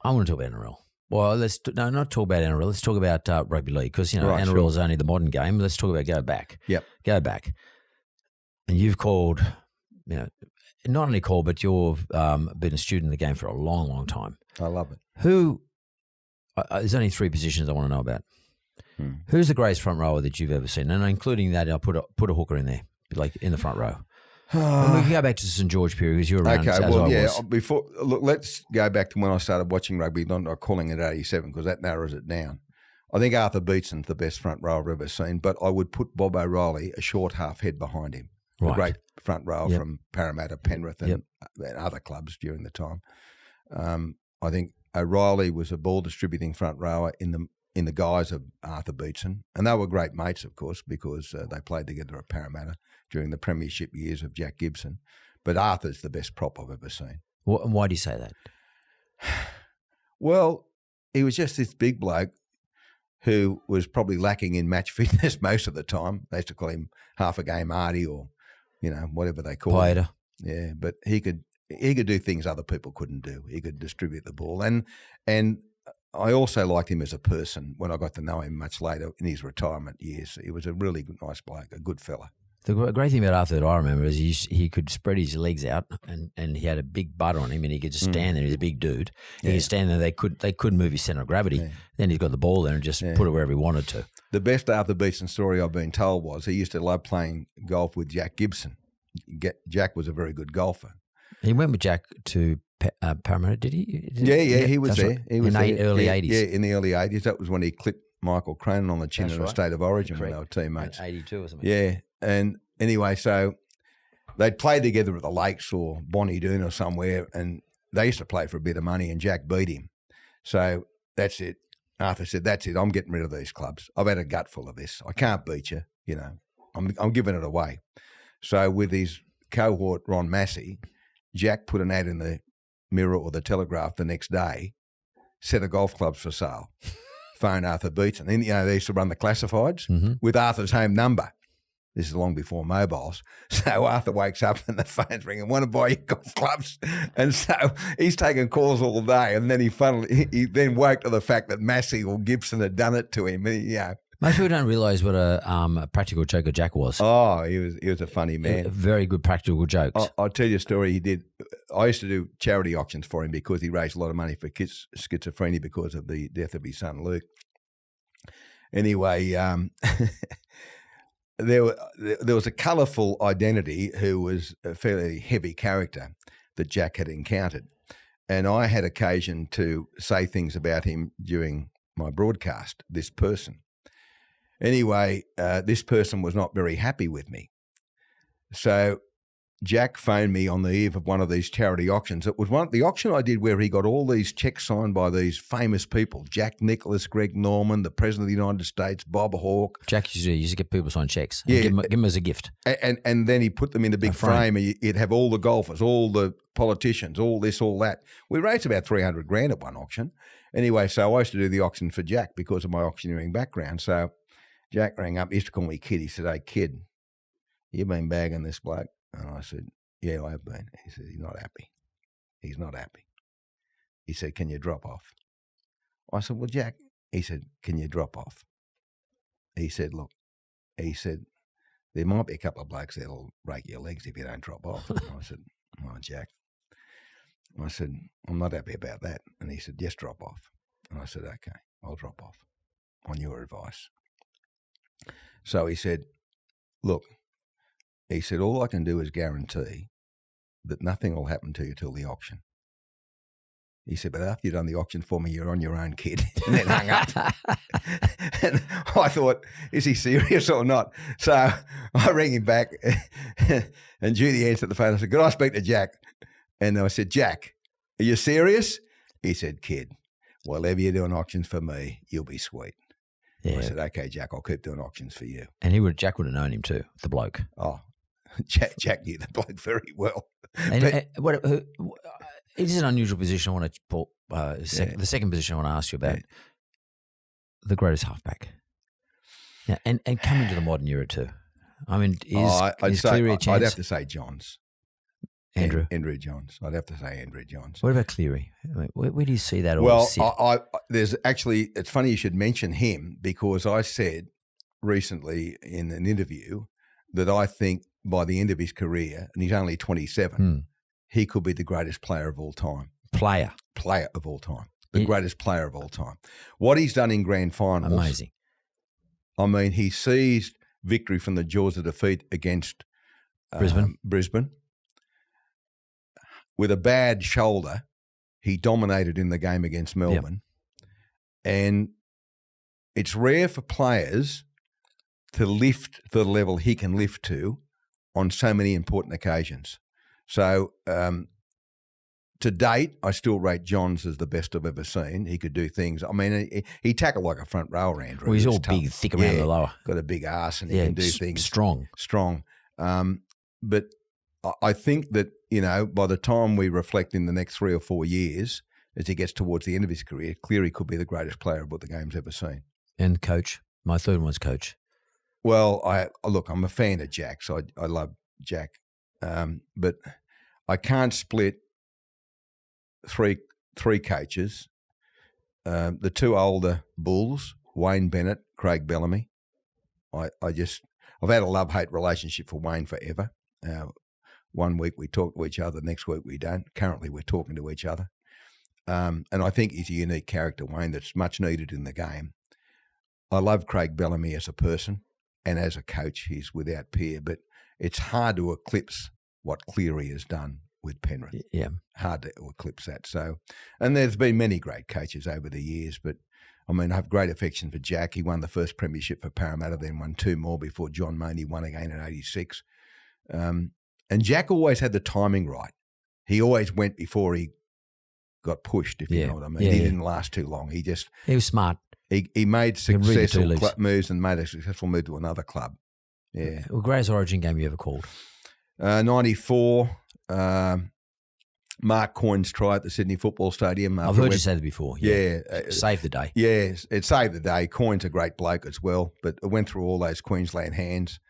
I want to talk about NRL. Well, not talk about NRL. Let's talk about rugby league because, Right, NRL sure. is only the modern game. Let's talk about go back. Yep. Go back. And you've called, not only called, but you've been a student in the game for a long, long time. I love it. There's only three positions I want to know about. Who's the greatest front rower that you've ever seen? And including that, I'll put a hooker in there, like in the front row. And we can go back to the St. George period because you were around as I was. Let's go back to when I started watching rugby, not calling it 87 because that narrows it down. I think Arthur Beetson's the best front rower I've ever seen, but I would put Bob O'Reilly a short half head behind him. Right. A great front rower from Parramatta, Penrith and Yep. other clubs during the time. I think O'Reilly was a ball distributing front rower in the guise of Arthur Beetson. And they were great mates, of course, because they played together at Parramatta during the premiership years of Jack Gibson. But Arthur's the best prop I've ever seen. Why do you say that? Well, he was just this big bloke who was probably lacking in match fitness most of the time. They used to call him half a game Artie or, whatever they call him. Yeah, but he could do things other people couldn't do. He could distribute the ball. And I also liked him as a person when I got to know him much later in his retirement years. He was a really nice bloke, a good fella. The great thing about Arthur that I remember is he could spread his legs out and he had a big butt on him and he could just stand there. He's a big dude. He could stand there. They couldn't move his centre of gravity. Yeah. Then he's got the ball there and just put it wherever he wanted to. The best Arthur Beetson story I've been told was he used to love playing golf with Jack Gibson. Jack was a very good golfer. He went with Jack to Parramatta, did he? Yeah, he was there. Right. He was in the early 80s. Yeah, in the early 80s. That was when he clipped Michael Cronin on the chin in a State of Origin when they were teammates. In 82 or something. Yeah, and anyway, so they'd play together at the Lakes or Bonnie Doon or somewhere, and they used to play for a bit of money, and Jack beat him. So that's it. Arthur said, "That's it. I'm getting rid of these clubs. I've had a gut full of this. I can't beat you. I'm giving it away." So with his cohort Ron Massey, Jack put an ad in the Mirror or the Telegraph the next day, set of golf clubs for sale. Phone Arthur Beetson. And they used to run the classifieds with Arthur's home number. This is long before mobiles. So Arthur wakes up and the phone's ringing, "Want to buy your golf clubs?" And so he's taking calls all day. And then he then woke to the fact that Massey or Gibson had done it to him. Most people don't realise what a practical joker Jack was. Oh, he was a funny man. Very good practical jokes. I'll tell you a story he did. I used to do charity auctions for him because he raised a lot of money for kids' schizophrenia because of the death of his son Luke. Anyway, there was a colourful identity who was a fairly heavy character that Jack had encountered. And I had occasion to say things about him during my broadcast, this person. Anyway, this person was not very happy with me. So Jack phoned me on the eve of one of these charity auctions. It was the auction I did where he got all these checks signed by these famous people, Jack Nicklaus, Greg Norman, the President of the United States, Bob Hawke. Jack used to get people signed checks. Yeah. Give them as a gift. And then he put them in a big frame and you'd have all the golfers, all the politicians, all this, all that. We raised about $300,000 at one auction. Anyway, so I used to do the auction for Jack because of my auctioneering background. So Jack rang up. He used to call me Kid. He said, "Hey, Kid, you been bagging this bloke?" And I said, "Yeah, I have been." He said, "He's not happy. He's not happy." He said, "Can you drop off?" I said, "Well, Jack," he said, "can you drop off?" He said, "Look," he said, "there might be a couple of blokes that'll break your legs if you don't drop off." And I said, "Oh, Jack." I said, "I'm not happy about that." And he said, "Just drop off." And I said, "Okay, I'll drop off on your advice." So he said, "Look," he said, "all I can do is guarantee that nothing will happen to you till the auction." He said, "But after you've done the auction for me, you're on your own, Kid." And then hung up. And I thought, is he serious or not? So I rang him back and Judy answered the phone. I said, "Could I speak to Jack?" And I said, "Jack, are you serious?" He said, "Kid, whatever you're doing auctions for me, you'll be sweet." Yeah. I said, "Okay, Jack, I'll keep doing auctions for you." And Jack would have known him too, the bloke. Oh, Jack knew the bloke very well. And this is an unusual position I want to pull. The second position I want to ask you about, the greatest halfback. Yeah, and coming to the modern era too. I mean, is clearly a chance? I'd have to say Johns. Andrew? Andrew Johns. I'd have to say Andrew Johns. What about Cleary? I mean, where do you see that all Well, sit? there's actually, it's funny you should mention him because I said recently in an interview that I think by the end of his career, and he's only 27, he could be the greatest player of all time. Player of all time. The greatest player of all time. What he's done in grand finals. Amazing. I mean, he seized victory from the jaws of defeat against Brisbane. With a bad shoulder, he dominated in the game against Melbourne. Yep. And it's rare for players to lift to the level he can lift to on so many important occasions. So to date, I still rate Johns as the best I've ever seen. He could do things. I mean, he tackled like a front rower, Andrew. Well, he's all tough. Big, thick around the lower. Got a big ass and he can do things. Strong. But I think that, you know, by the time we reflect in the next 3 or 4 years, as he gets towards the end of his career, Cleary could be the greatest player of what the game's ever seen. And coach. My third one's coach. Well, I'm a fan of Jack, so I love Jack. But I can't split three coaches. The two older Bulls, Wayne Bennett, Craig Bellamy. I've had a love-hate relationship for Wayne forever. 1 week we talk to each other, next week we don't. Currently we're talking to each other. And I think he's a unique character, Wayne, that's much needed in the game. I love Craig Bellamy as a person, and as a coach, he's without peer. But it's hard to eclipse what Cleary has done with Penrith. Yeah. Hard to eclipse that. So, and there's been many great coaches over the years, but I mean, I have great affection for Jack. He won the first premiership for Parramatta, then won 2 more before John Mooney won again in 86. And Jack always had the timing right. He always went before he got pushed, if you know what I mean. He didn't last too long. He was smart. He made successful moves and made a successful move to another club. Yeah. Well, greatest Origin game you ever called? 94. Mark Coyne's try at the Sydney Football Stadium. I've heard you say that before. Yeah. Saved the day. Yeah, it saved the day. Coyne's a great bloke as well, but it went through all those Queensland hands.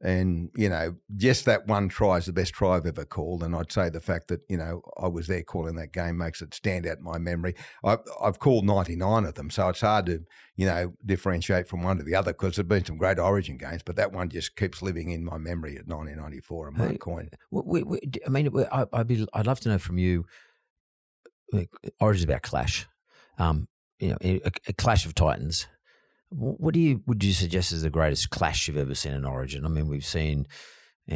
And, you know, just that one try is the best try I've ever called. And I'd say the fact that, you know, I was there calling that game makes it stand out in my memory. I've called 99 of them, so it's hard to, you know, differentiate from one to the other because there have been some great Origin games, but that one just keeps living in my memory at 1994 and Mark Coyne. I'd love to know from you, Origin's about clash, you know, a clash of titans. What would you suggest is the greatest clash you've ever seen in Origin? I mean, we've seen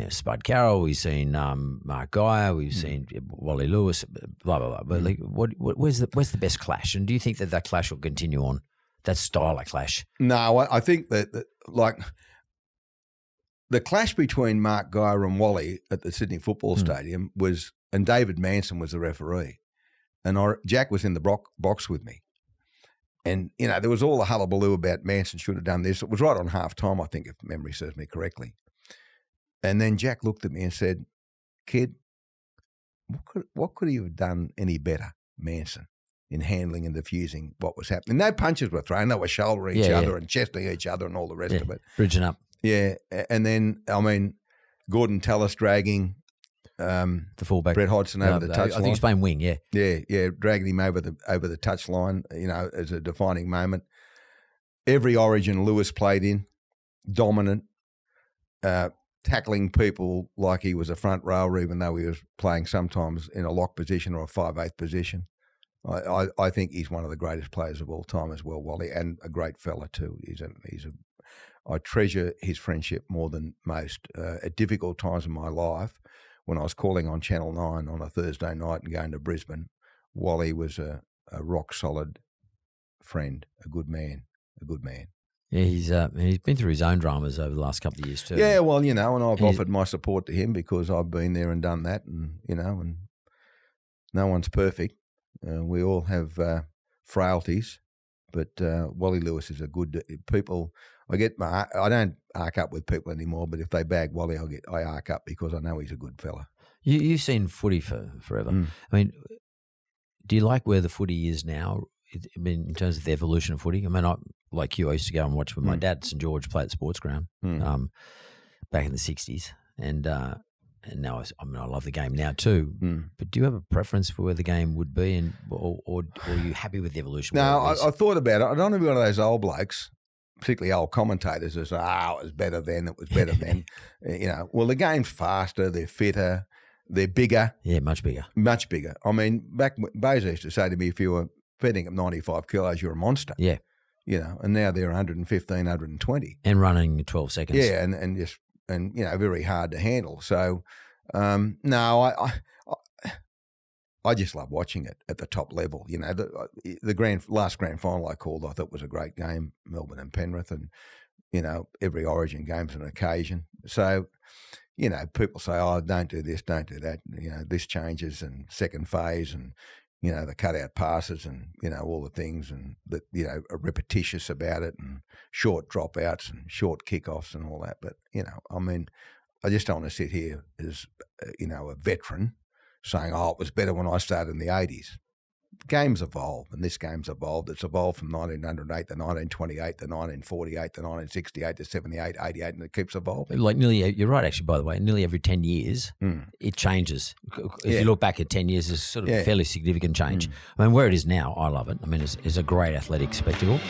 Spud Carroll, we've seen Mark Geyer, we've seen Wally Lewis, blah blah blah. But like, where's the best clash? And do you think that clash will continue on? That style of clash? No, I think that like the clash between Mark Geyer and Wally at the Sydney Football Stadium was, and David Manson was the referee, and Jack was in the box with me. And, you know, there was all the hullabaloo about Manson should have done this. It was right on half-time, I think, if memory serves me correctly. And then Jack looked at me and said, "Kid, what could he have done any better, Manson, in handling and diffusing what was happening?" No punches were thrown. They were shouldering each other and chesting each other and all the rest of it. Bridging up. Yeah. And then, I mean, Gordon Tallis dragging the fullback, Brett Hodgson over the touchline. I think he's playing wing, yeah, dragging him over the touchline, you know, as a defining moment. Every Origin Lewis played in, dominant, tackling people like he was a front rower, even though he was playing sometimes in a lock position or a 5/8 position. I think he's one of the greatest players of all time as well, Wally, and a great fella too. I treasure his friendship more than most. At difficult times in my life, when I was calling on Channel 9 on a Thursday night and going to Brisbane, Wally was a rock-solid friend, a good man. Yeah, he's been through his own dramas over the last couple of years too. Yeah, well, you know, and I've offered my support to him because I've been there and done that, and, you know, and no one's perfect. We all have frailties, but Wally Lewis is a good people. I don't arc up with people anymore, but if they bag Wally, I arc up because I know he's a good fella. You've seen footy for forever. I mean, do you like where the footy is now? I mean, in terms of the evolution of footy. I mean, like you, I used to go and watch with my dad, St George, play at the sports ground back in the 60s. And and now I love the game now too. But do you have a preference for where the game would be, or are you happy with the evolution? No, I thought about it. I don't want to be one of those old blokes, particularly old commentators, who say, it was better then, it was better then. Well, the game's faster, they're fitter, they're bigger. Yeah, much bigger. Much bigger. I mean, back Bozo used to say to me, if you were feeding at 95 kilos, you're a monster. Yeah. And now they're 115, 120. And running 12 seconds. Yeah, and very hard to handle. So, no, I just love watching it at the top level. The last grand final I called, I thought was a great game, Melbourne and Penrith, and every Origin game's an occasion. So, people say, don't do this, don't do that. This changes and second phase and the cutout passes and all the things and that are repetitious about it and short dropouts and short kickoffs and all that. But I just don't want to sit here as a veteran saying, it was better when I started in the 80s. Games evolve, and this game's evolved. It's evolved from 1908 to 1928 to 1948 to 1968 to 78, 88, and it keeps evolving. Like you're right, actually, by the way, nearly every 10 years, it changes. If you look back at 10 years, there's sort of a fairly significant change. I mean, where it is now, I love it. I mean, it's a great athletic spectacle.